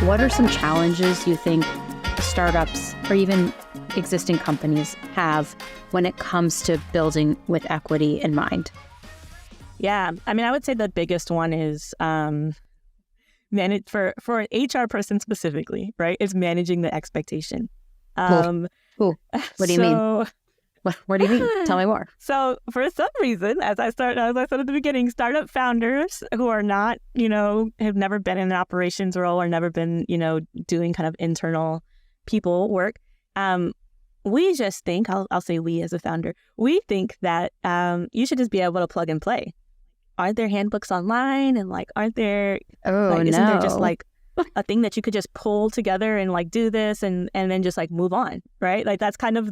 What are some challenges you think startups or even existing companies have when it comes to building with equity in mind? Yeah, I mean, I would say the biggest one is for an HR person specifically, right? Is managing the expectation. What do you mean? What do you mean? Tell me more. So for some reason, as I said at the beginning, startup founders who are not, have never been in an operations role or never been, doing kind of internal people work. We just think, I'll say we as a founder, we think that you should just be able to plug and play. Aren't there handbooks online? And aren't there, isn't there just a thing that you could just pull together and do this and then just move on, right? That's kind of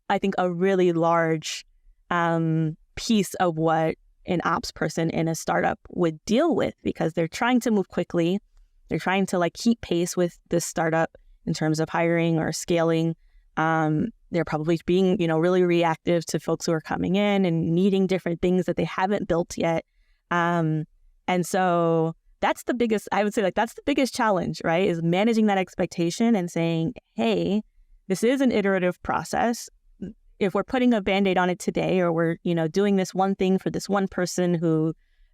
I think a really large piece of what an ops person in a startup would deal with, because they're trying to move quickly. They're trying to keep pace with this startup in terms of hiring or scaling. They're probably being, really reactive to folks who are coming in and needing different things that they haven't built yet. And so that's the biggest, I would say that's the biggest challenge, right? Is managing that expectation and saying, hey, this is an iterative process. If we're putting a Band-Aid on it today, or we're, doing this one thing for this one person who,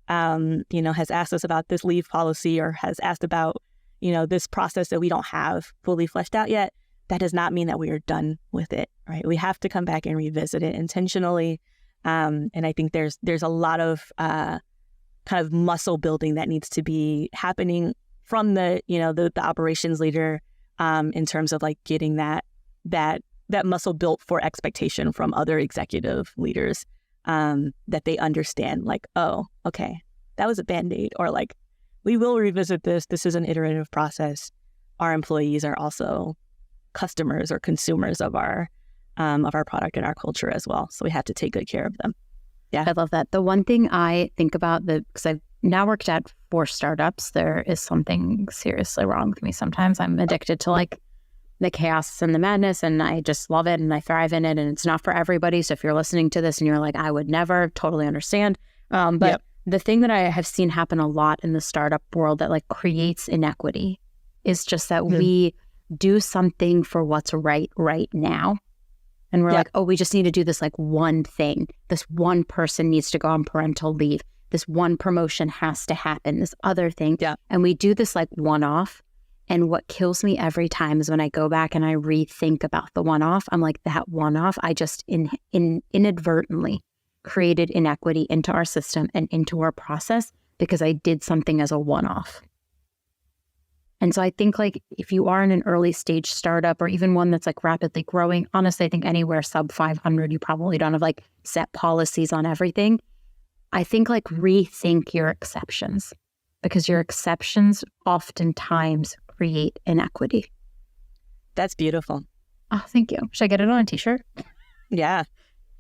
has asked us about this leave policy, or has asked about, this process that we don't have fully fleshed out yet, that does not mean that we are done with it, right? We have to come back and revisit it intentionally. And I think there's a lot of kind of muscle building that needs to be happening from the operations leader in terms of getting that muscle built for expectation from other executive leaders, that they understand oh, okay, that was a Band-Aid, or we will revisit this. This is an iterative process. Our employees are also customers or consumers of our product and our culture as well. So we have to take good care of them. Yeah. I love that. The one thing I think about, because I've now worked at 4 startups, there is something seriously wrong with me sometimes. I'm addicted to the chaos and the madness, and I just love it and I thrive in it, and it's not for everybody. So if you're listening to this and you're I would never, totally understand. But the thing that I have seen happen a lot in the startup world that creates inequity is just that we do something for what's right now. And we're oh, we just need to do this one thing. This one person needs to go on parental leave. This one promotion has to happen, this other thing. Yeah. And we do this one-off. And what kills me every time is when I go back and I rethink about the one-off, I'm that one-off, I just inadvertently created inequity into our system and into our process because I did something as a one-off. And so I think if you are in an early stage startup, or even one that's rapidly growing, honestly, I think anywhere sub 500, you probably don't have set policies on everything. I think rethink your exceptions, because your exceptions oftentimes create inequity. That's beautiful. Oh, thank you. Should I get it on a t-shirt? Yeah.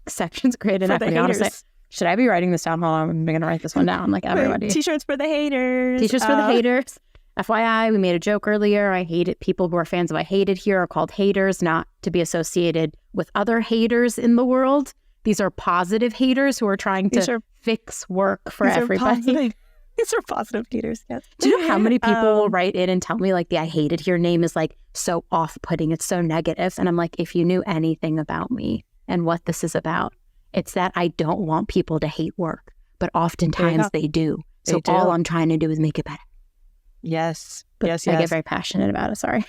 Exceptions create inequity. Honestly, should I be writing this down? Hold on, I'm going to write this one down. Everybody. T-shirts for the haters. T-shirts for the haters. FYI, we made a joke earlier. I hate it. People who are fans of I Hate It here are called haters, not to be associated with other haters in the world. These are positive haters who are trying to fix work for everybody. These are positive haters, yes. Do you know how many people will write in and tell me the I Hate It here name is so off-putting, it's so negative? And I'm if you knew anything about me and what this is about, it's that I don't want people to hate work, but oftentimes they do. So all I'm trying to do is make it better. Yes. But yes. I get very passionate about it. Sorry.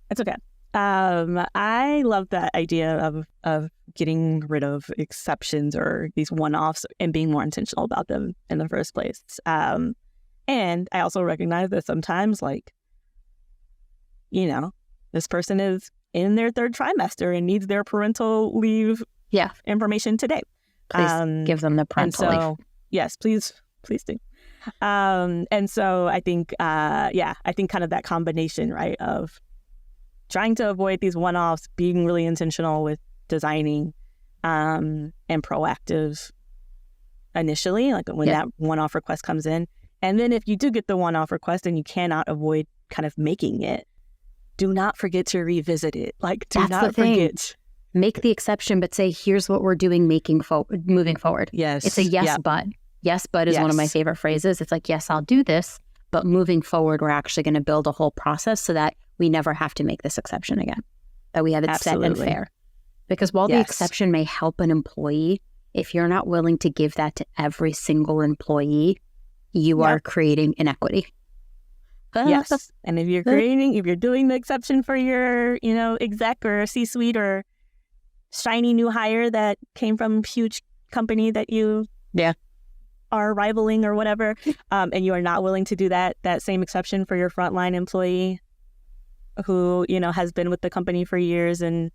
It's okay. I love that idea of getting rid of exceptions or these one-offs and being more intentional about them in the first place. And I also recognize that sometimes, this person is in their 3rd trimester and needs their parental leave information today. Please give them the parental leave. Yes, please do. And so I think, I think kind of that combination, right, of trying to avoid these one-offs, being really intentional with designing and proactive initially, when that one-off request comes in. And then if you do get the one-off request and you cannot avoid kind of making it, do not forget to revisit it. Do not forget. Make the exception, but say, here's what we're doing moving forward. Yes. It's a yes, but. Yes, but is one of my favorite phrases. It's yes, I'll do this, But moving forward, we're actually going to build a whole process so that we never have to make this exception again, that we have it set and fair. Because while the exception may help an employee, if you're not willing to give that to every single employee, you are creating inequity. Yes. And if you're doing the exception for your, exec or C-suite or shiny new hire that came from a huge company that you are rivaling or whatever, and you are not willing to do that same exception for your frontline employee who, has been with the company for years and,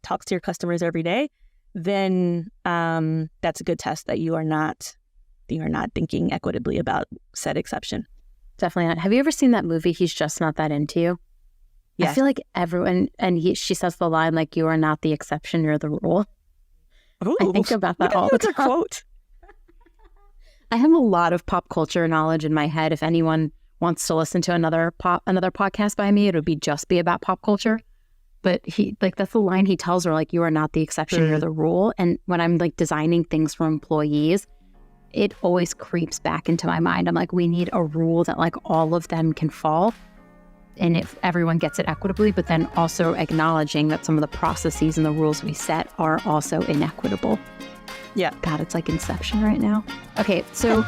talks to your customers every day, then that's a good test that you are not thinking equitably about said exception. Definitely not. Have you ever seen that movie, He's Just Not That Into You? Yes. I feel like everyone, and she says the line like, you are not the exception, you're the rule. Ooh, I think about that all the time. Quote. I have a lot of pop culture knowledge in my head. If anyone wants to listen to another podcast by me, it would just be about pop culture. But that's the line he tells her, like, you are not the exception, you're the rule. And when I'm like designing things for employees, it always creeps back into my mind. I'm like, we need a rule that like all of them can fall. And if everyone gets it equitably, but then also acknowledging that some of the processes and the rules we set are also inequitable. Yeah. God, it's like Inception right now. Okay, so